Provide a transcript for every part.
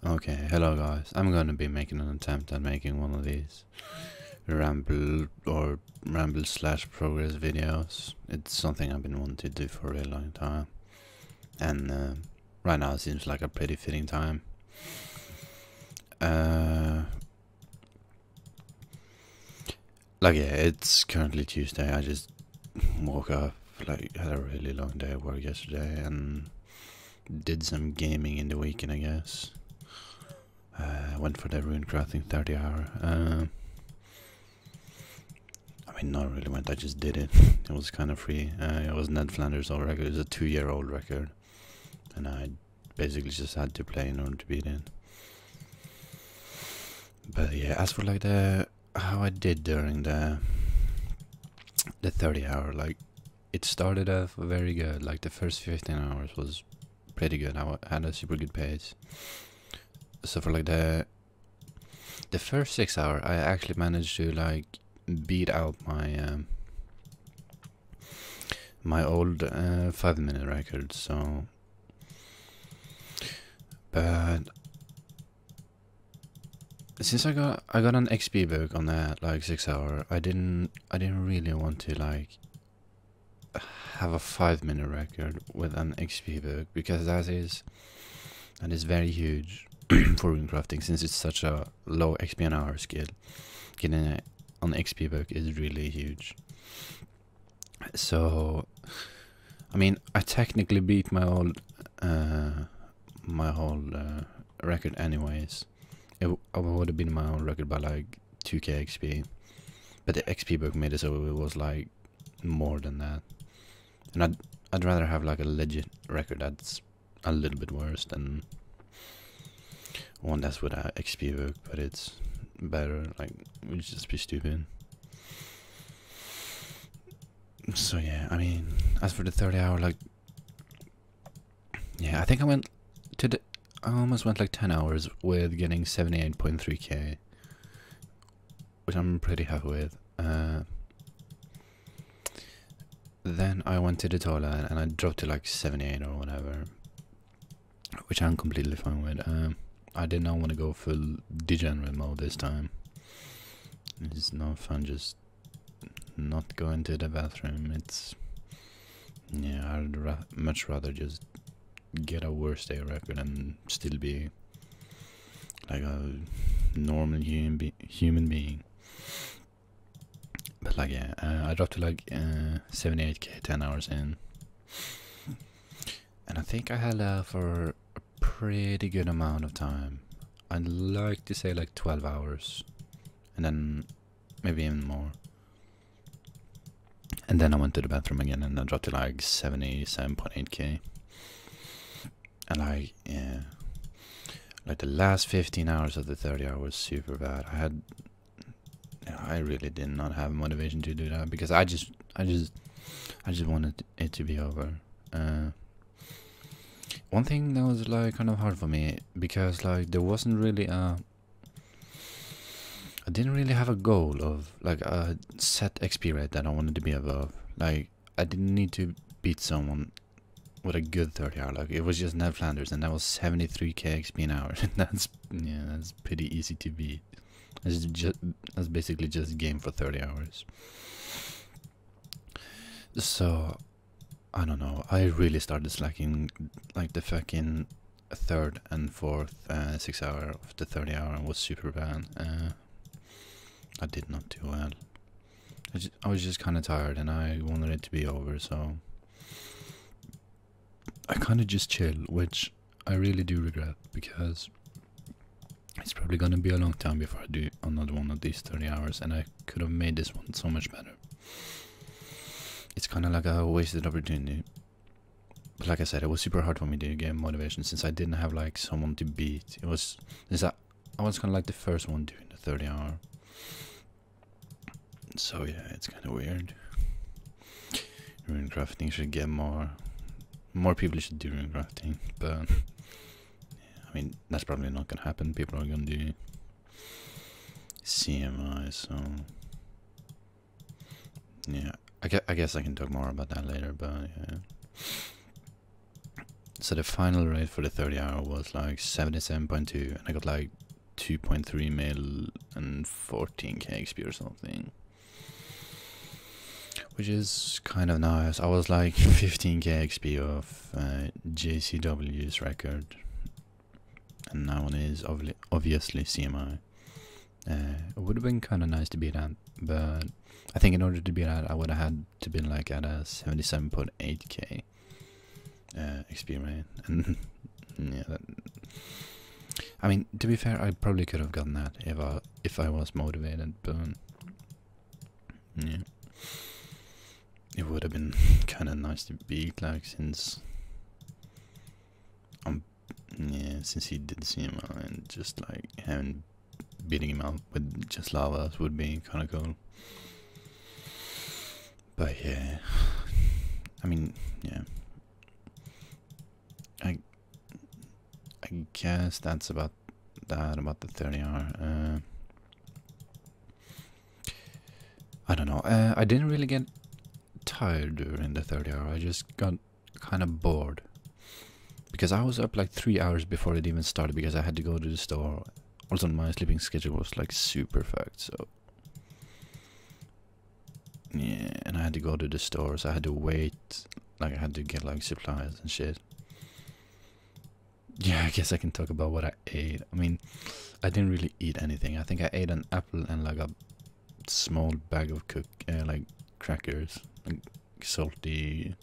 Okay, hello guys. I'm gonna be making an attempt at making one of these ramble or ramble slash progress videos. It's something I've been wanting to do for a really long time, and right now it seems like a pretty fitting time. Like yeah, it's currently Tuesday. I just woke up, like had a really long day at work yesterday, and did some gaming in the weekend, I guess. Went for the rune crafting 30 hour. I mean, not really went, I just did it. It was kind of free. It was Ned Flanders' old record. It was a 2-year-old record. And I basically just had to play in order to beat it. But yeah, as for like how I did during the 30 hour, like it started off very good. Like the first 15 hours was pretty good. I had a super good pace. So for like the first 6 hour, I actually managed to like beat out my my old 5-minute record. So, but since I got an XP book on that like 6 hour, I didn't really want to like have a 5-minute record with an XP book, because that is very huge for rune crafting, since it's such a low XP an hour skill. Getting it on XP book is really huge. So, I mean, I technically beat my old record anyways. It would have been my own record by like 2k XP, but the XP book made it so it was like more than that. And I'd rather have like a legit record that's a little bit worse than one that's with a XP book, but it's better. Like, it would just be stupid. So yeah, I mean, as for the 30 hour, like, yeah, I think I almost went like 10 hours with getting 78.3k, which I'm pretty happy with. Then I went to the toilet and I dropped to like 78 or whatever, which I'm completely fine with. I did not want to go full degenerate mode this time. It's not fun just not going to the bathroom. It's, yeah, I'd much rather just get a worst day record and still be like a normal human being. But like yeah, I dropped to like 78k 10 hours in, and I think I held out for a pretty good amount of time. I'd like to say like 12 hours, and then maybe even more. And then I went to the bathroom again and I dropped to like 77.8k. And like, yeah, like the last 15 hours of the 30 hour was super bad. I really did not have motivation to do that, because I just wanted it to be over. One thing that was like kind of hard for me, because like there wasn't really I didn't really have a goal of like a set XP rate that I wanted to be above. Like, I didn't need to beat someone with a good 30 hour. Like, it was just Ned Flanders, and that was 73k XP an hour. That's pretty easy to beat. That's basically just a game for 30 hours. So I don't know, I really started slacking like the fucking 3rd and 4th 6 hour of the 30 hour was super bad. I did not do well. I was just kind of tired and I wanted it to be over, so I kind of just chilled, which I really do regret, because it's probably gonna be a long time before I do another one of these 30 hours, and I could have made this one so much better. It's kind of like a wasted opportunity. But like I said, it was super hard for me to get motivation, since I didn't have like someone to beat. I was kind of like the first one doing the 30 hour. So yeah, it's kind of weird. Rune crafting should get more people should do rune crafting, but I mean, that's probably not gonna happen. People are gonna do CMI, so yeah, I guess I can talk more about that later, but yeah. So the final rate for the 30 hour was like 77.2, and I got like 2.3 mil and 14k XP or something, which is kind of nice. I was like 15k XP of JCW's record, and that one is obviously CMI. It would have been kind of nice to beat that, but I think in order to beat that, I would have had to be like at a 77.8k XP rate, and yeah, I mean, to be fair, I probably could have gotten that if I was motivated, but yeah, it would have been kind of nice to beat, like, since since he did CMI, and just like having beating him out with just lavas would be kind of cool. But yeah, I mean, yeah, I guess that's about that, about the 30 hour. I don't know. I didn't really get tired during the 30 hour. I just got kind of bored, because I was up like 3 hours before it even started, because I had to go to the store. Also, my sleeping schedule was like super fucked, so yeah, and I had to go to the store, so I had to wait, like I had to get like supplies and shit. Yeah, I guess I can talk about what I ate. I mean, I didn't really eat anything. I think I ate an apple and like a small bag of like crackers, like salty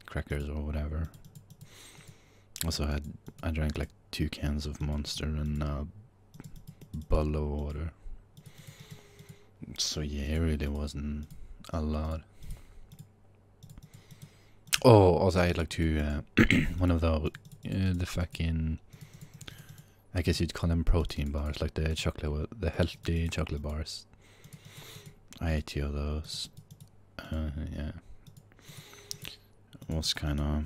crackers or whatever. Also, I drank like 2 cans of Monster and a bottle of water. So yeah, it really wasn't a lot. Oh, also I had like 2 one of the fucking, I guess you'd call them protein bars, like the healthy chocolate bars. I ate 2 of those. Yeah, it was kind of.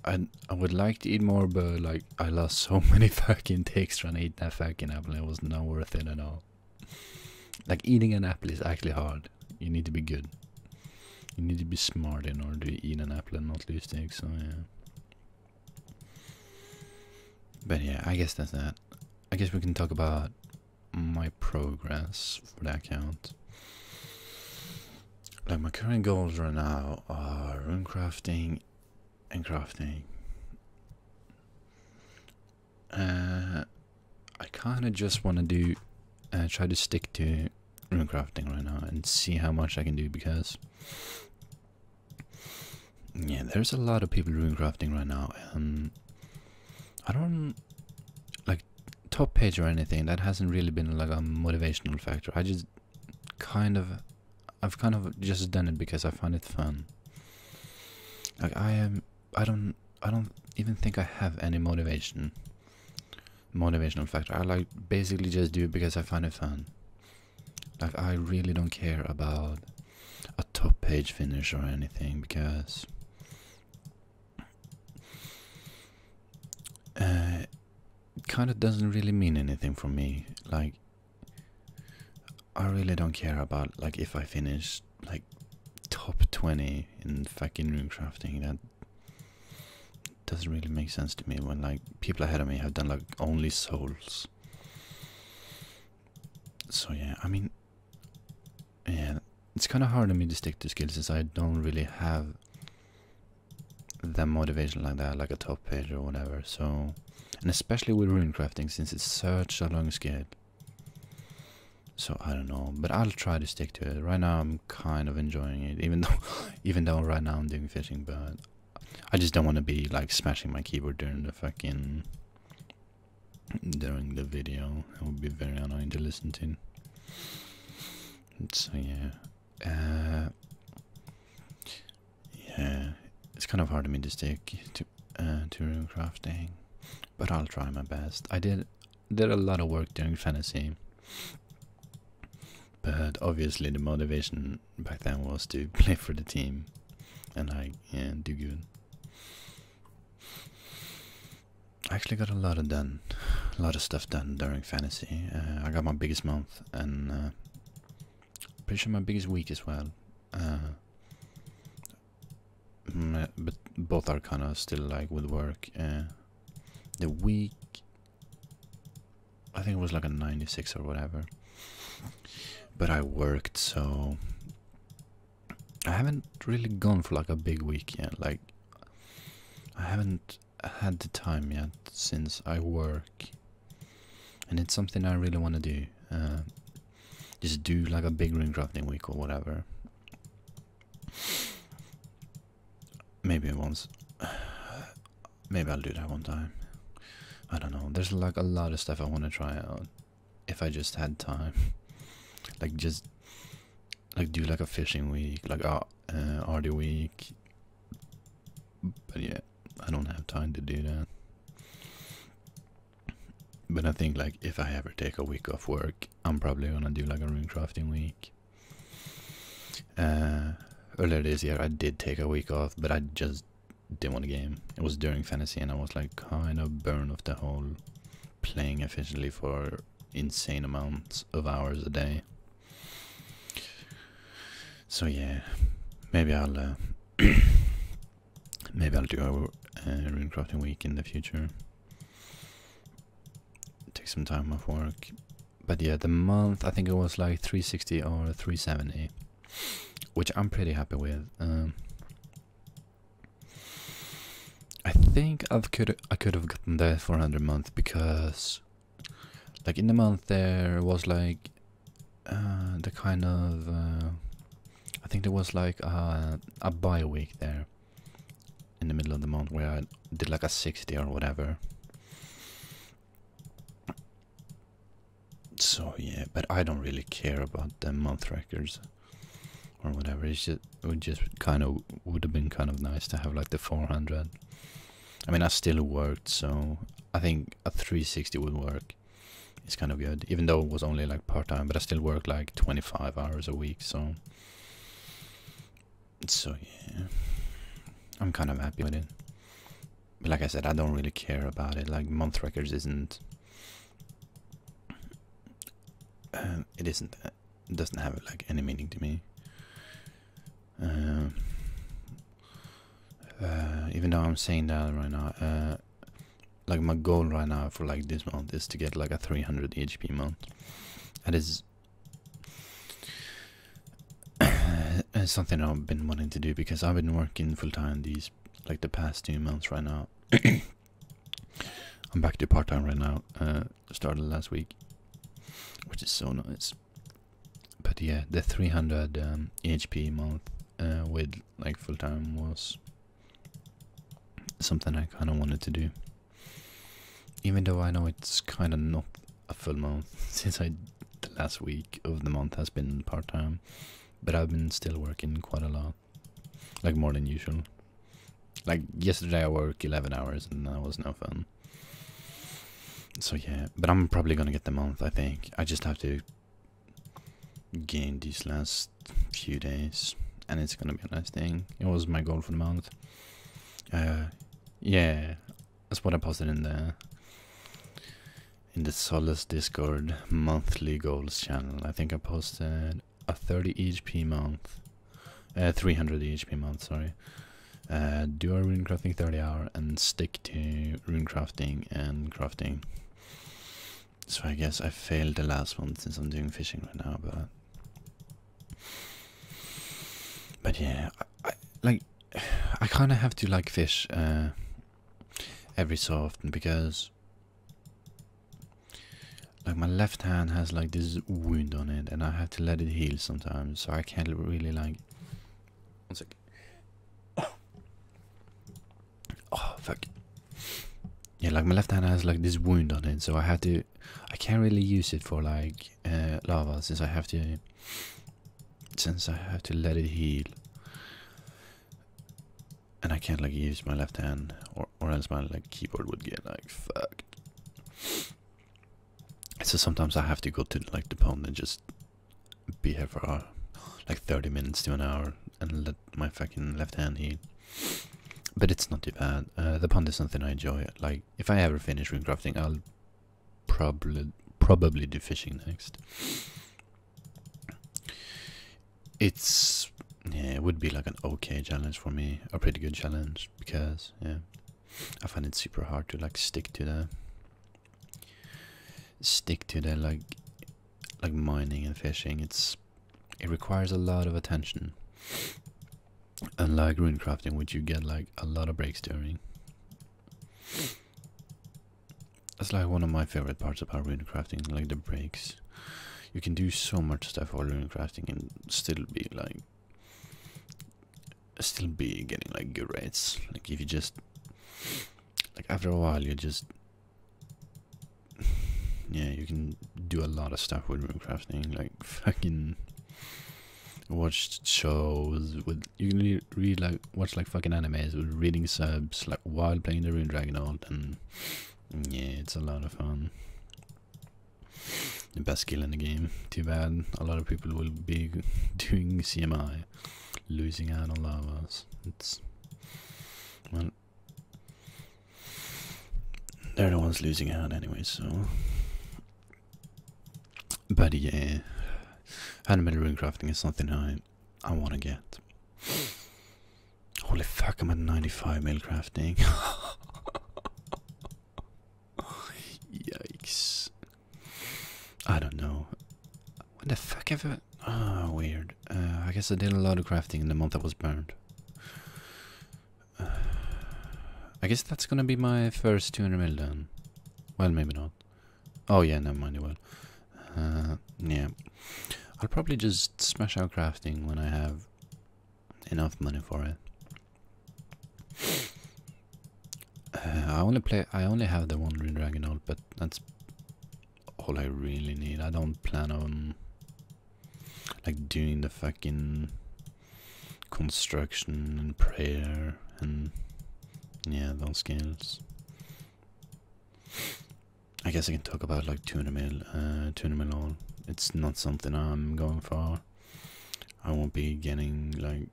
I would like to eat more, but like I lost so many fucking takes trying to eat that fucking apple. It was not worth it at all. Like, eating an apple is actually hard. You need to be good. You need to be smart in order to eat an apple and not lose takes. So yeah. But yeah, I guess that's that. I guess we can talk about my progress for the account. Like, my current goals right now are rune crafting and crafting. I kind of just want to do try to stick to rune crafting right now and see how much I can do, because yeah, there's a lot of people rune crafting right now, and I don't like top page or anything. That hasn't really been like a motivational factor. I've kind of just done it because I find it fun. Like, I don't even think I have any motivational factor. I like basically just do it because I find it fun. Like, I really don't care about a top page finish or anything, because it kind of doesn't really mean anything for me. Like, I really don't care about, like, if I finish like top 20 in fucking rune crafting. That doesn't really make sense to me, when like people ahead of me have done like only souls. So yeah, I mean, yeah, it's kind of hard for me to stick to skills, since I don't really have that motivation like that, like a top page or whatever. So, and especially with rune crafting, since it's such a long skill. So I don't know, but I'll try to stick to it. Right now I'm kind of enjoying it, even though right now I'm doing fishing, but I just don't want to be like smashing my keyboard during the video. It would be very annoying to listen to. So yeah, yeah, it's kind of hard for me to stick to rune crafting, but I'll try my best. I did a lot of work during fantasy, but obviously the motivation back then was to play for the team and like, yeah, do good. I actually got a lot of stuff done during fantasy. I got my biggest month, and pretty sure my biggest week as well. but both are kind of still like with work. The week, I think it was like a 96 or whatever. But I worked, so I haven't really gone for like a big week yet. Like, I haven't had the time yet since I work, and it's something I really want to do. Just do like a big ring crafting week or whatever. Maybe once. Maybe I'll do that one time. I don't know. There's like a lot of stuff I want to try out if I just had time. Like just like do like a fishing week, like RD week. But yeah, I don't have time to do that. But I think like if I ever take a week off work, I'm probably gonna do like a rune crafting week. Earlier this year I did take a week off, but I just didn't want to game. It was during fantasy and I was like kind of burned off the whole playing efficiently for insane amounts of hours a day. So yeah, maybe I'll maybe I'll do a rune crafting week in the future. Take some time off work. But yeah, the month, I think it was like 360 or 370, which I'm pretty happy with. I think I could have gotten the 400 month, because like in the month there was like the kind of I think there was like a buy week there in the middle of the month where I did like a 60 or whatever. So yeah, but I don't really care about the month records or whatever. It's just, it would have been kind of nice to have like the 400. I mean, I still worked, so I think a 360 would work. It's kind of good, even though it was only like part-time, but I still work like 25 hours a week, so yeah, I'm kind of happy with it. But like I said, I don't really care about it. Like month records isn't it doesn't have like any meaning to me. Even though I'm saying that right now, like my goal right now for like this month is to get like a 300 HP month. That is something I've been wanting to do, because I've been working full time these like the past 2 months right now. I'm back to part time right now. Started last week, which is so nice. But yeah, the 300 HP month with like full time was something I kind of wanted to do, even though I know it's kind of not a full month, since the last week of the month has been part time, but I've been still working quite a lot, like more than usual. Like yesterday I worked 11 hours and that was no fun. So yeah, but I'm probably gonna get the month, I think. I just have to gain these last few days, and it's gonna be a nice thing. It was my goal for the month. Yeah, that's what I posted in the Solace Discord monthly goals channel. I think I posted a 30 HP month, 300 HP month, sorry. Do a rune crafting 30 hour and stick to rune crafting and crafting. So I guess I failed the last one since I'm doing fishing right now, but yeah, I kind of have to like fish every so often, because like my left hand has like this wound on it and I have to let it heal sometimes, so I can't really like, one sec. Oh fuck. Yeah, like my left hand has like this wound on it, so I can't really use it for like lava, since I have to let it heal. And I can't like use my left hand, or else my like keyboard would get like fucked. So sometimes I have to go to like the pond and just be here for like 30 minutes to an hour and let my fucking left hand heal. But it's not too bad. The pond is something I enjoy. Like if I ever finish rune crafting, I'll probably do fishing next. It's yeah, it would be like an okay challenge for me, a pretty good challenge, because yeah, I find it super hard to like stick to the like mining and fishing. It requires a lot of attention. Unlike rune crafting, which you get like a lot of breaks during. That's like one of my favorite parts about rune crafting, like the breaks. You can do so much stuff while rune crafting and still be getting like good rates. Like if you just like after a while you just yeah, you can do a lot of stuff with rune crafting, like fucking watch shows with, you can read like watch like fucking animes with reading subs like while playing the rune dragon ult, and yeah, it's a lot of fun. The best skill in the game. Too bad a lot of people will be doing CMI, losing out on lavas. It's, well, they're the ones losing out anyway, so. But yeah, animated rune crafting is something I want to get. Holy fuck, I'm at 95 mil crafting. Yikes. I don't know. When the fuck ever? Oh, weird. I guess I did a lot of crafting in the month I was burned. I guess that's gonna be my first 200 mil then. Well, maybe not. Oh yeah, never mind, it will. Yeah. I'll probably just smash out crafting when I have enough money for it. I only have the one rune dragon ult, but that's all I really need. I don't plan on like doing the fucking construction and prayer and yeah, those skills. I guess I can talk about like 200 mil all. It's not something I'm going for. I won't be getting like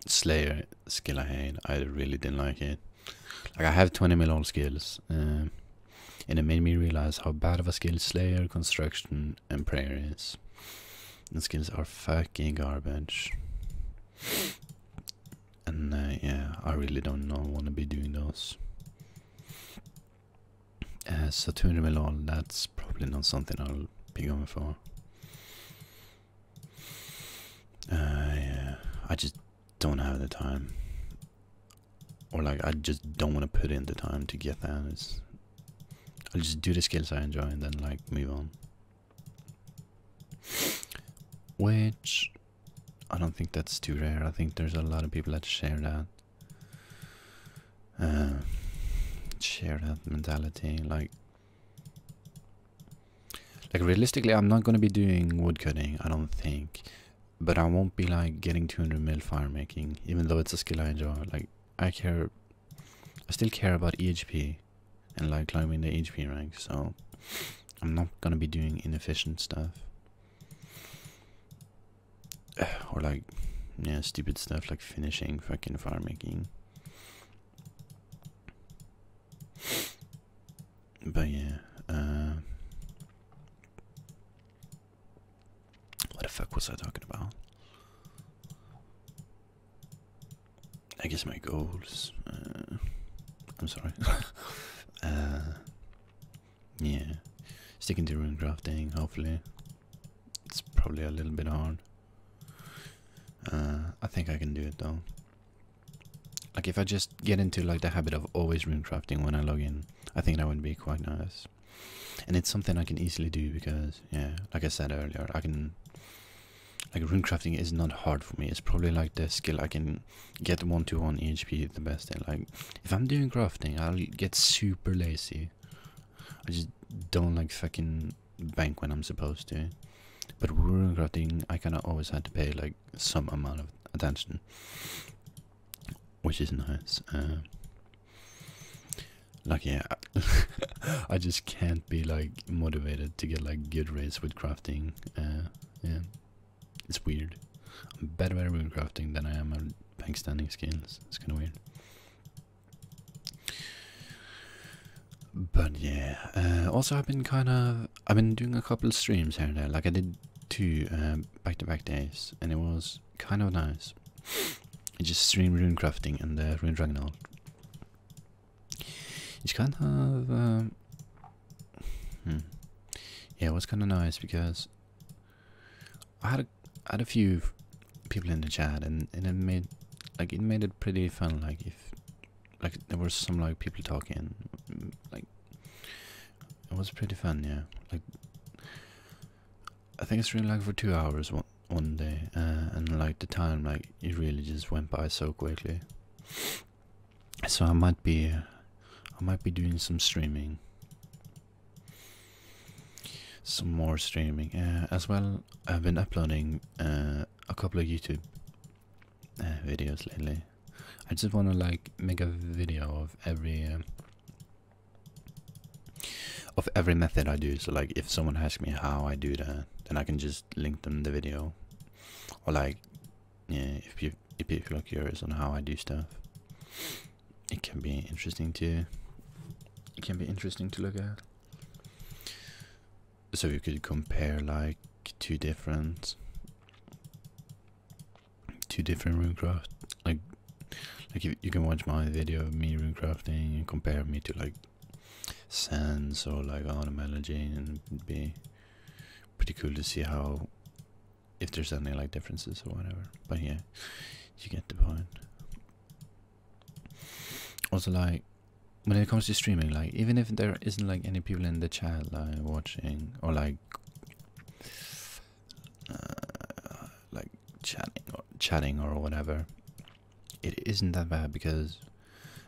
Slayer skill I hate. I really didn't like it. Like I have 20 mil all skills, and it made me realize how bad of a skill Slayer, construction, and prayer is. The skills are fucking garbage. And yeah, I really don't want to be doing those. So 200 mil all, that's probably not something I'll be going for. Yeah, I just don't have the time. Or like, I just don't want to put in the time to get that. I'll just do the skills I enjoy and then like move on. Which, I don't think that's too rare. I think there's a lot of people that share that. Share that mentality. Like realistically, I'm not gonna be doing woodcutting, I don't think. But I won't be like getting 200 mil fire making, even though it's a skill I enjoy. Like I still care about EHP and like climbing the HP rank, so I'm not gonna be doing inefficient stuff. Or like, yeah, stupid stuff like finishing fucking fire making. But yeah, what the fuck was I talking about? I guess my goals. I'm sorry. Yeah, sticking to rune crafting, hopefully. It's probably a little bit hard. I think I can do it though. Like if I just get into like the habit of always rune crafting when I log in, I think that would be quite nice. And it's something I can easily do because, yeah, like I said earlier, I can, like rune crafting is not hard for me. It's probably like the skill I can get 1-to-1 EHP the best in. Like if I'm doing crafting, I'll get super lazy. I just don't like fucking bank when I'm supposed to. But rune crafting, I kind of always had to pay like some amount of attention, which is nice. Like yeah, I just can't be like motivated to get like good rates with crafting. Yeah, it's weird. I'm better at rune crafting than I am at bank standing skills. It's kind of weird. But yeah, also I've been doing a couple streams here and there. Like I did 2 back-to-back days, and it was kind of nice. I just streamed rune crafting and the rune dragon. It's kind of yeah, it was kind of nice because I had a few people in the chat, and it made it pretty fun. Like if there were some like people talking, like it was pretty fun. Yeah, like I think it's really like for 2 hours one day, and like the time like it really just went by so quickly. So I might be doing some streaming, some more streaming as well. I've been uploading a couple of YouTube videos lately. I just want to like make a video of every method I do. So like if someone asks me how I do that, then I can just link them the video. Or like, yeah, if people are curious on how I do stuff, it can be interesting to look at. So you could compare like two different runecraft, like you can watch my video of me runecrafting and compare me to like Sans or like Automelody, and it'd be pretty cool to see how, if there's any like differences or whatever. But yeah, you get the point. Also, like when it comes to streaming, like even if there isn't like any people in the chat like watching or like chatting or whatever, it isn't that bad, because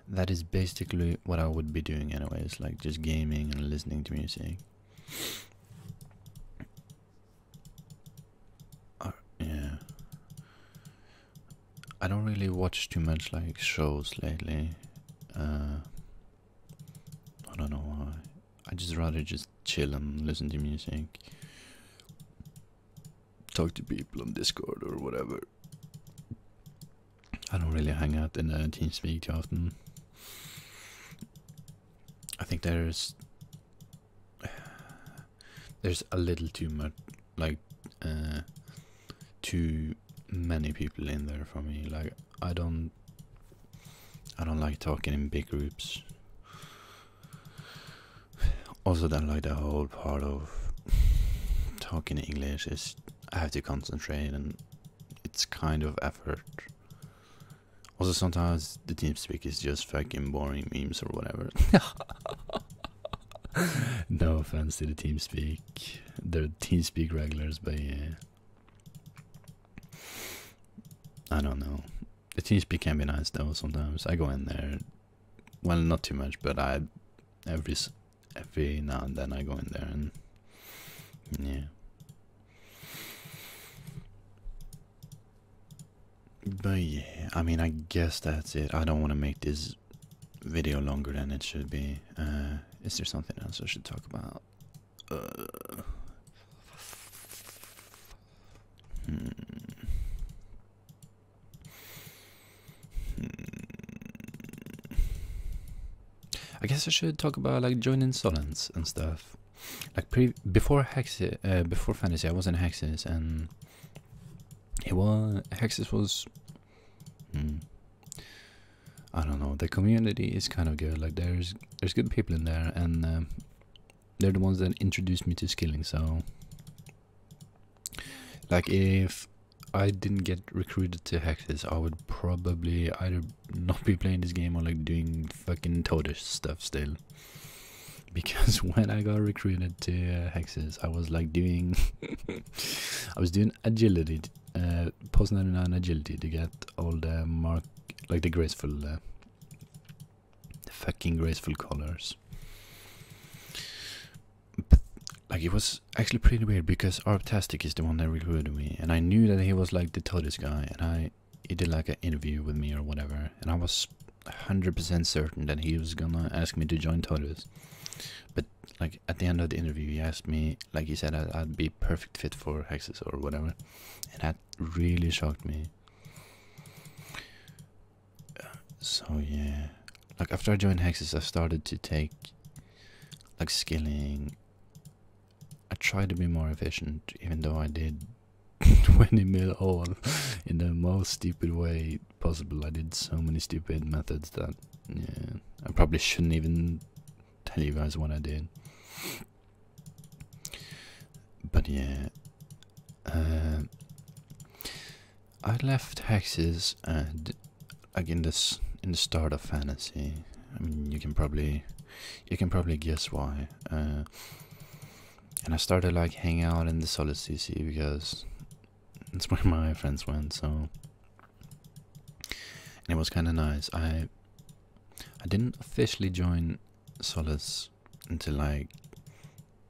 that is basically what I would be doing anyways, like just gaming and listening to music. Yeah, I don't really watch too much like shows lately. I don't know why. I just rather just chill and listen to music, talk to people on Discord or whatever. I don't really hang out in the TeamSpeak too often. I think there's a little too much, like too many people in there for me. Like I don't like talking in big groups. Also, then like the whole part of talking English is I have to concentrate, and it's kind of effort. Also, sometimes the TeamSpeak is just fucking boring memes or whatever. No offense to the TeamSpeak, they're TeamSpeak regulars, but yeah, I don't know. The TeamSpeak can be nice though. Sometimes I go in there, well, not too much, but every now and then I go in there, and yeah. But yeah, I mean, I guess that's it. I don't want to make this video longer than it should be. Is there something else I should talk about? I guess I should talk about like joining Solens and stuff. Like before Fantasy, I was in Hexes, and Hexes was, I don't know, the community is kind of good. Like there's good people in there, and they're the ones that introduced me to skilling. So like if I didn't get recruited to Hexes, I would probably either not be playing this game or like doing fucking toadish stuff still. Because when I got recruited to Hexes, I was like doing I was doing agility, post 99 agility to get all the the graceful, the fucking graceful colors. But like it was actually pretty weird, because Arptastic is the one that recruited me, and I knew that he was like the toadish guy, and he did like an interview with me or whatever, and I was 100% certain that he was gonna ask me to join Toadus. But like at the end of the interview, he asked me, like he said I'd be perfect fit for Hexes or whatever, and that really shocked me. So yeah, like after I joined Hexes, I started to take like skilling. I tried to be more efficient, even though I did 20 mil all in the most stupid way possible. I did so many stupid methods that, yeah, I probably shouldn't even tell you guys what I did. But yeah, I left hexes and like in the start of fantasy. I mean, you can probably guess why. And I started like hanging out in the Solid CC because that's where my friends went. So, and it was kind of nice. I didn't officially join Solace until like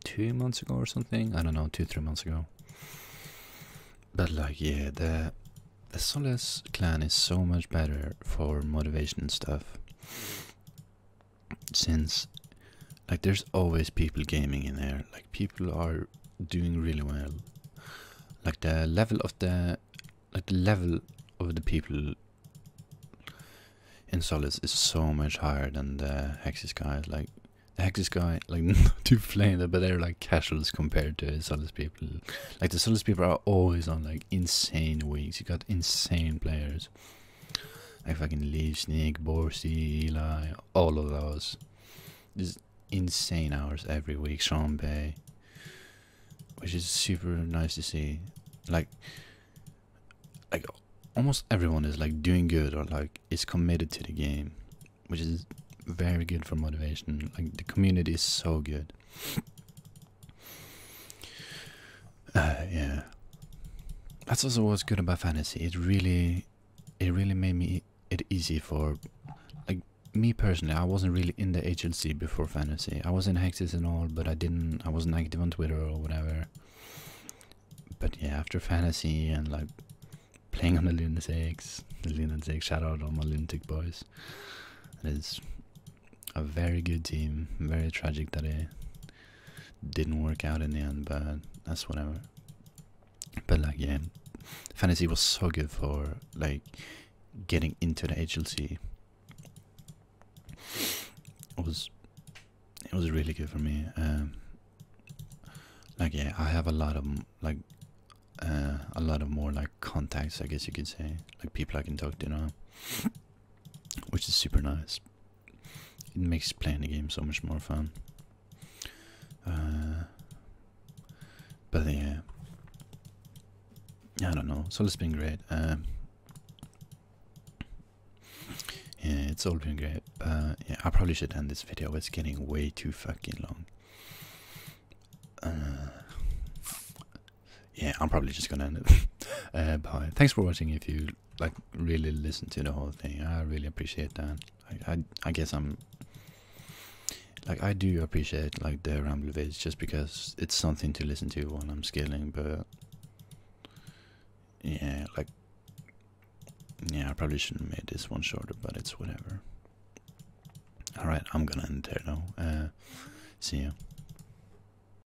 2 months ago or something. I don't know, 2-3 months ago. But like, yeah, the Solace clan is so much better for motivation and stuff, since like there's always people gaming in there. Like people are doing really well. Like the level of the people in Solace is so much higher than the Hexes guys. Like the Hexes guy, like not to flame them, but they're like casuals compared to Solace people. Like the Solace people are always on like insane weeks. You got insane players. Like fucking Leaf, Sneak, Borsey, Eli, all of those. Just insane hours every week. Sean Bay, which is super nice to see. Like almost everyone is like doing good or like is committed to the game, which is very good for motivation. Like the community is so good. Yeah, that's also what's good about fantasy. It really made it easy for like me personally. I wasn't really in the HLC before fantasy. I was in Hexes and all, but I wasn't active on Twitter or whatever. But yeah, after fantasy and like playing on the Lunatics, shout out all my Lunatic boys. It is a very good team. Very tragic that it didn't work out in the end, but that's whatever. But like, yeah, fantasy was so good for like getting into the HLC. It was really good for me. Like, yeah, I have a lot of more like contacts, I guess you could say, like people I can talk to now, which is super nice. It makes playing the game so much more fun. But yeah, I don't know. So it's been great. Yeah, it's all been great. Yeah, I probably should end this video. It's getting way too fucking long. Yeah, I'm probably just gonna end it. Bye. Thanks for watching. If you like really listen to the whole thing, I really appreciate that. I guess I do appreciate like the ramble vids just because it's something to listen to while I'm scaling. But yeah, I probably shouldn't have made this one shorter, but it's whatever. Alright, I'm gonna end there now. See ya.